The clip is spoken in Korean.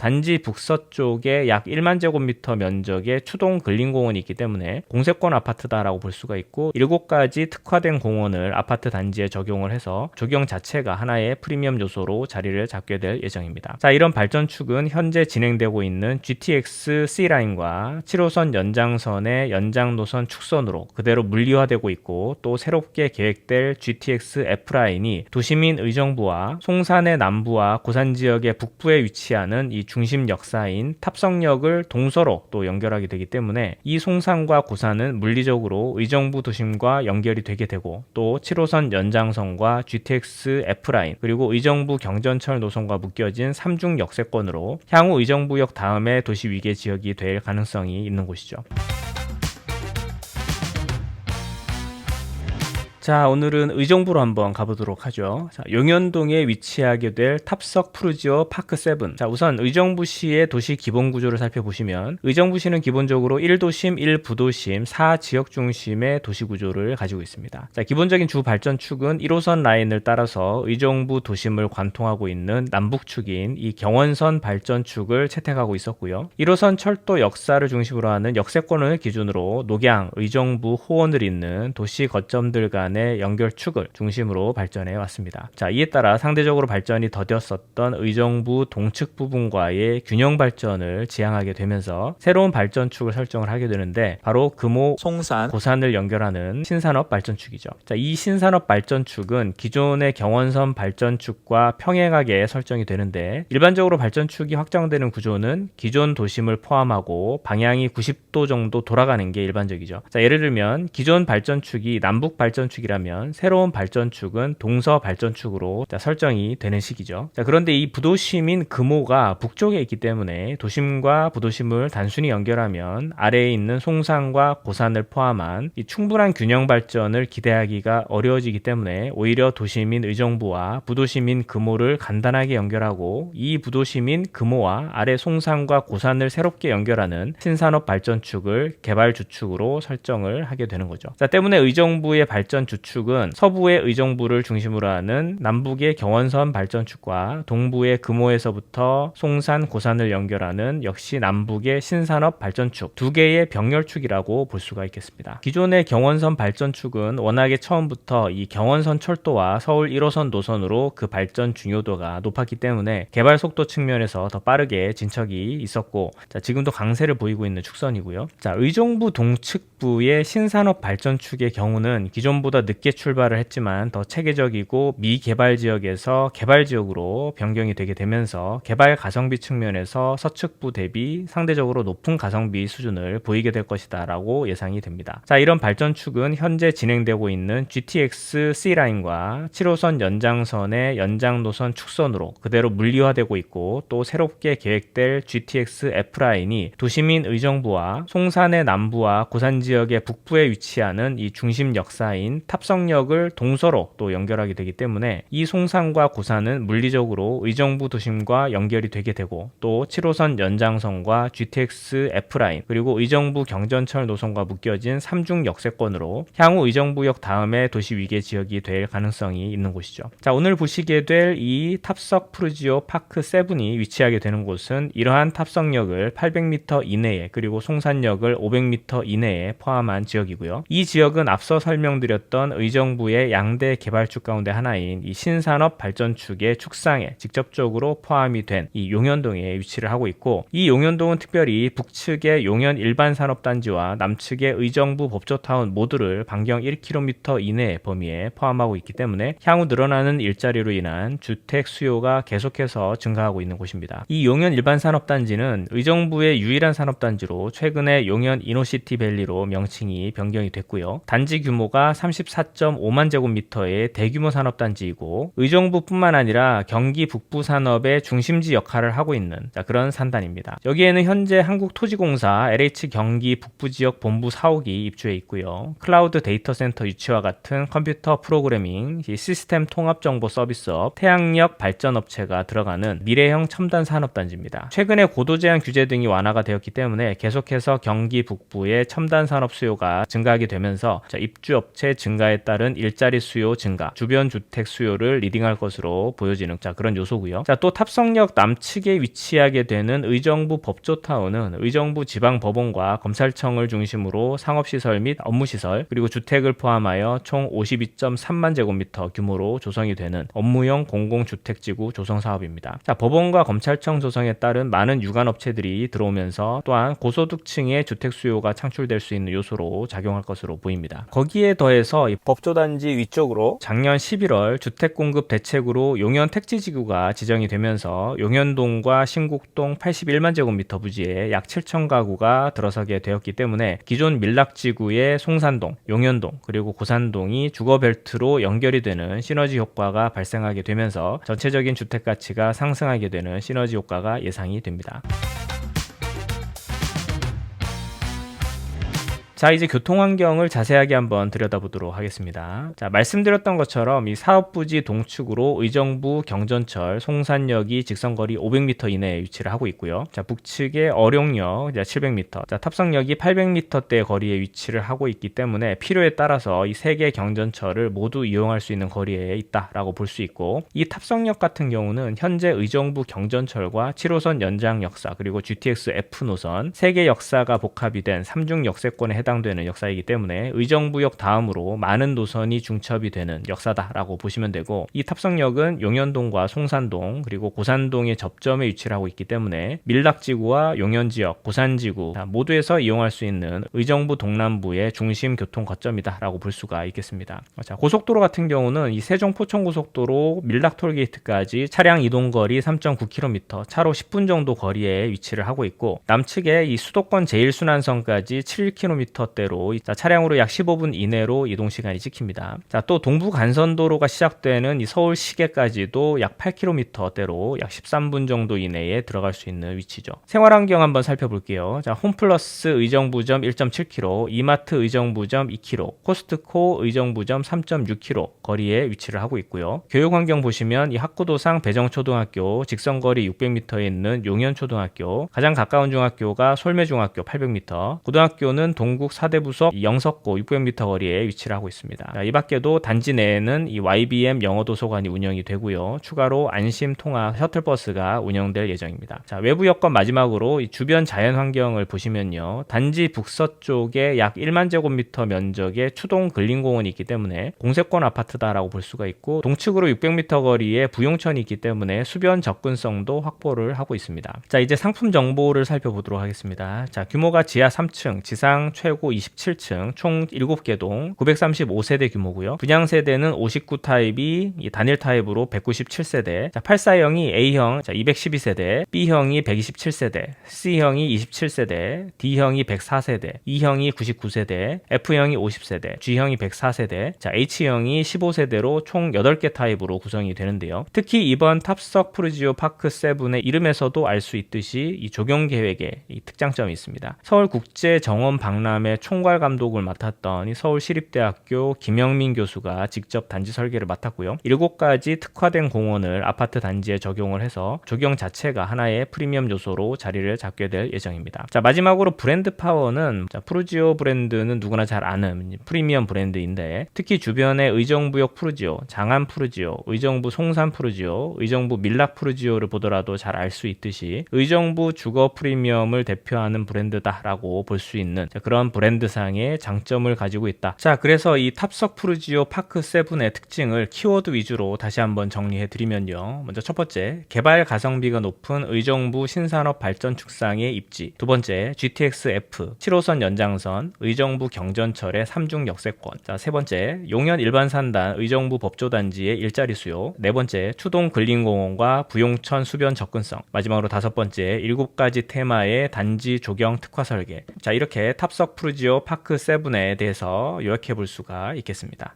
단지 북서쪽에 약 1만 제곱미터 면적의 추동 근린공원이 있기 때문에 공세권 아파트다라고 볼 수가 있고 7가지 특화된 공원을 아파트 단지에 적용을 해서 조경 자체가 하나의 프리미엄 요소로 자리를 잡게 될 예정입니다. 자, 이런 발전축은 현재 진행되고 있는 GTX C라인과 7호선 연장선의 연장 노선 축선으로 그대로 물리화되고 있고 또 새롭게 계획될 GTX F라인이 도시민 의정부와 송산의 남부와 고산 지역의 북부에 위치하는 이 중심 역사인 탑성역을 동서로 또 연결하게 되기 때문에 이 송산과 고산은 물리적으로 의정부 도심과 연결이 되게 되고 또 7호선 연장선과 GTX F라인 그리고 의정부 경전철 노선과 묶여진 3중 역세권으로 향후 의정부역 다음에 도시 위계 지역이 될 가능성이 있는 곳이죠. 자, 오늘은 의정부로 한번 가보도록 하죠. 자, 용현동에 위치하게 될 탑석 푸르지오 파크 7. 자, 우선 의정부시의 도시 기본 구조를 살펴보시면 의정부시는 기본적으로 1도심, 1부도심, 4지역 중심의 도시 구조를 가지고 있습니다. 자, 기본적인 주 발전축은 1호선 라인을 따라서 의정부 도심을 관통하고 있는 남북축인 이 경원선 발전축을 채택하고 있었고요. 1호선 철도 역사를 중심으로 하는 역세권을 기준으로 녹양, 의정부, 호원을 잇는 도시 거점들 간 연결축을 중심으로 발전해 왔습니다. 자, 이에 따라 상대적으로 발전이 더뎠었던 의정부 동측 부분과의 균형 발전을 지향하게 되면서 새로운 발전축을 설정을 하게 되는데 바로 금호, 송산, 고산을 연결하는 신산업 발전축이죠. 자, 이 신산업 발전축은 기존의 경원선 발전축과 평행하게 설정이 되는데 일반적으로 발전축이 확장되는 구조는 기존 도심을 포함하고 방향이 90도 정도 돌아가는 게 일반적이죠. 자, 예를 들면 기존 발전축이 남북 발전축 이라면 새로운 발전축은 동서 발전축으로 설정이 되는 시기죠. 자, 그런데 이 부도심인 금호가 북쪽에 있기 때문에 도심과 부도심을 단순히 연결하면 아래에 있는 송산과 고산을 포함한 이 충분한 균형 발전을 기대하기가 어려워지기 때문에 오히려 도심인 의정부와 부도심인 금호를 간단하게 연결하고 이 부도심인 금호와 아래 송산과 고산을 새롭게 연결하는 신산업 발전축을 개발 주축으로 설정을 하게 되는 거죠. 자, 때문에 의정부의 발전 주축은 서부의 의정부를 중심으로 하는 남북의 경원선 발전축과 동부의 금호에서부터 송산, 고산을 연결하는 역시 남북의 신산업 발전축 두 개의 병렬축이라고 볼 수가 있겠습니다. 기존의 경원선 발전축은 워낙에 처음부터 이 경원선 철도와 서울 1호선 노선으로 그 발전 중요도가 높았기 때문에 개발 속도 측면에서 더 빠르게 진척이 있었고 자, 지금도 강세를 보이고 있는 축선이고요. 자, 의정부 동측부의 신산업 발전축의 경우는 기존보다 늦게 출발을 했지만 더 체계적이고 미개발 지역에서 개발 지역으로 변경이 되게 되면서 개발 가성비 측면에서 서측부 대비 상대적으로 높은 가성비 수준을 보이게 될 것이다 라고 예상이 됩니다. 자, 이런 발전축은 현재 진행되고 있는 GTX C라인과 7호선 연장선의 연장 노선 축선으로 그대로 물리화되고 있고 또 새롭게 계획될 GTX F라인이 도시민 의정부와 송산의 남부와 고산 지역의 북부에 위치하는 이 중심 역사인 탑성역을 동서로 또 연결하게 되기 때문에 이 송산과 고산은 물리적으로 의정부 도심과 연결이 되게 되고 또 7호선 연장선과 GTX F라인 그리고 의정부 경전철 노선과 묶여진 3중 역세권으로 향후 의정부역 다음에 도시 위계 지역이 될 가능성이 있는 곳이죠. 자, 오늘 보시게 될 이 탑석 푸르지오 파크 7이 위치하게 되는 곳은 이러한 탑성역을 800m 이내에 그리고 송산역을 500m 이내에 포함한 지역이고요. 이 지역은 앞서 설명드렸던 의정부의 양대 개발축 가운데 하나인 이 신산업 발전축의 축상에 직접적으로 포함이 된 이 용현동에 위치를 하고 있고 이 용현동은 특별히 북측의 용현 일반산업단지와 남측의 의정부 법조타운 모두를 반경 1km 이내 범위에 포함하고 있기 때문에 향후 늘어나는 일자리로 인한 주택 수요가 계속해서 증가하고 있는 곳입니다. 이 용현 일반산업단지는 의정부의 유일한 산업단지로 최근에 용현 이노시티밸리로 명칭이 변경이 됐고요. 단지 규모가 34.5만 제곱미터의 대규모 산업단지이고 의정부뿐만 아니라 경기 북부 산업의 중심지 역할을 하고 있는 그런 산단입니다. 여기에는 현재 한국토지공사 LH 경기 북부지역 본부 사옥이 입주해 있고요. 클라우드 데이터 센터 유치와 같은 컴퓨터 프로그래밍, 시스템 통합 정보 서비스업, 태양력 발전업체가 들어가는 미래형 첨단 산업단지입니다. 최근에 고도 제한 규제 등이 완화가 되었기 때문에 계속해서 경기 북부의 첨단 산업 수요가 증가하게 되면서 입주업체 증가 증가에 따른 일자리 수요 증가, 주변 주택 수요를 리딩할 것으로 보여지는 그런 요소고요. 또 탑성역 남측에 위치하게 되는 의정부 법조타운은 의정부 지방법원과 검찰청을 중심으로 상업시설 및 업무시설 그리고 주택을 포함하여 총 52.3만 제곱미터 규모로 조성이 되는 업무용 공공주택지구 조성사업입니다. 법원과 검찰청 조성에 따른 많은 유관업체들이 들어오면서 또한 고소득층의 주택 수요가 창출될 수 있는 요소로 작용할 것으로 보입니다. 거기에 더해서 이 법조단지 위쪽으로 작년 11월 주택공급 대책으로 용현 택지지구가 지정이 되면서 용현동과 신곡동 81만 제곱미터 부지에 약 7천 가구가 들어서게 되었기 때문에 기존 밀락지구의 송산동, 용현동 그리고 고산동이 주거벨트로 연결이 되는 시너지 효과가 발생하게 되면서 전체적인 주택가치가 상승하게 되는 시너지 효과가 예상이 됩니다. 이제 교통환경을 자세하게 한번 들여다보도록 하겠습니다. 말씀드렸던 것처럼 이 사업부지 동측으로 의정부 경전철 송산역이 직선거리 500m 이내에 위치를 하고 있고요. 북측에 어룡역 700m, 탑성역이 800m대 거리에 위치를 하고 있기 때문에 필요에 따라서 이 세 개 경전철을 모두 이용할 수 있는 거리에 있다라고 볼 수 있고, 이 탑성역 같은 경우는 현재 의정부 경전철과 7호선 연장 역사 그리고 GTX F 노선 세 개 역사가 복합이 된 3중 역세권에 해당되는 역사이기 때문에 의정부역 다음으로 많은 노선이 중첩이 되는 역사다라고 보시면 되고, 이 탑성역은 용현동과 송산동 그리고 고산동의 접점에 위치를 하고 있기 때문에 밀락지구와 용현지역, 고산지구 모두에서 이용할 수 있는 의정부 동남부의 중심 교통 거점이다라고 볼 수가 있겠습니다. 고속도로 같은 경우는 이 세종 포천고속도로 밀락 톨게이트까지 차량 이동거리 3.9km, 차로 10분 정도 거리에 위치를 하고 있고, 남측에 이 수도권 제1순환선까지 7km대로 차량으로 약 15분 이내로 이동시간이 찍힙니다. 또 동부 간선도로가 시작되는 이 서울 시계까지도 약 8km대로 약 13분 정도 이내에 들어갈 수 있는 위치죠. 생활환경 한번 살펴볼게요. 홈플러스 의정부점 1.7km, 이마트 의정부점 2km, 코스트코 의정부점 3.6km 거리에 위치를 하고 있고요. 교육환경 보시면 이 학구도상 배정초등학교 직선거리 600m에 있는 용현초등학교, 가장 가까운 중학교가 솔매중학교 800m, 고등학교는 동국 사대부석 영석고 600m 거리에 위치를 하고 있습니다. 이 밖에도 단지 내에는 이 YBM 영어도서관이 운영이 되고요. 추가로 안심 통학 셔틀버스가 운영될 예정입니다. 외부 여건 마지막으로 이 주변 자연환경을 보시면요. 단지 북서쪽에 약 1만 제곱미터 면적의 추동 근린공원이 있기 때문에 공세권 아파트다라고 볼 수가 있고, 동측으로 600m 거리에 부용천이 있기 때문에 수변 접근성도 확보를 하고 있습니다. 이제 상품 정보를 살펴보도록 하겠습니다. 규모가 지하 3층, 지상 최고 27층, 총 7개 동, 935세대 규모고요. 분양 세대는 59 타입이 단일 타입으로 197세대, 84형이 A형 212세대, B형이 127세대, C형이 27세대, D형이 104세대, E형이 99세대, F형이 50세대, G형이 104세대, H형이 15세대로 총 8개 타입으로 구성이 되는데요. 특히 이번 탑석 푸르지오 파크 7의 이름에서도 알 수 있듯이 이 조경 계획에 이 특장점이 있습니다. 서울국제정원 박람회 총괄 감독을 맡았던 이 서울시립대학교 김영민 교수가 직접 단지 설계를 맡았고요. 7가지 특화된 공원을 아파트 단지에 적용을 해서 조경 자체가 하나의 프리미엄 요소로 자리를 잡게 될 예정입니다. 마지막으로 브랜드 파워는 푸르지오 브랜드는 누구나 잘 아는 프리미엄 브랜드인데, 특히 주변의 의정부역 푸르지오, 장안 푸르지오, 의정부 송산 푸르지오, 의정부 밀락 푸르지오를 보더라도 잘 알 수 있듯이 의정부 주거 프리미엄을 대표하는 브랜드다라고 볼 수 있는 그런 브랜드상의 장점을 가지고 있다. 그래서 이 탑석 푸르지오 파크 7의 특징을 키워드 위주로 다시 한번 정리해 드리면요. 먼저 첫 번째, 개발 가성비가 높은 의정부 신산업 발전 축상의 입지. 두 번째, GTX F 7호선 연장선, 의정부 경전철의 3중 역세권. 세 번째, 용현 일반산단 의정부 법조단지의 일자리 수요. 네 번째, 추동 근린공원과 부용천 수변 접근성. 마지막으로 다섯 번째, 7가지 테마의 단지 조경 특화 설계. 이렇게 탑석 푸르지오 파크 7에 대해서 요약해 볼 수가 있겠습니다.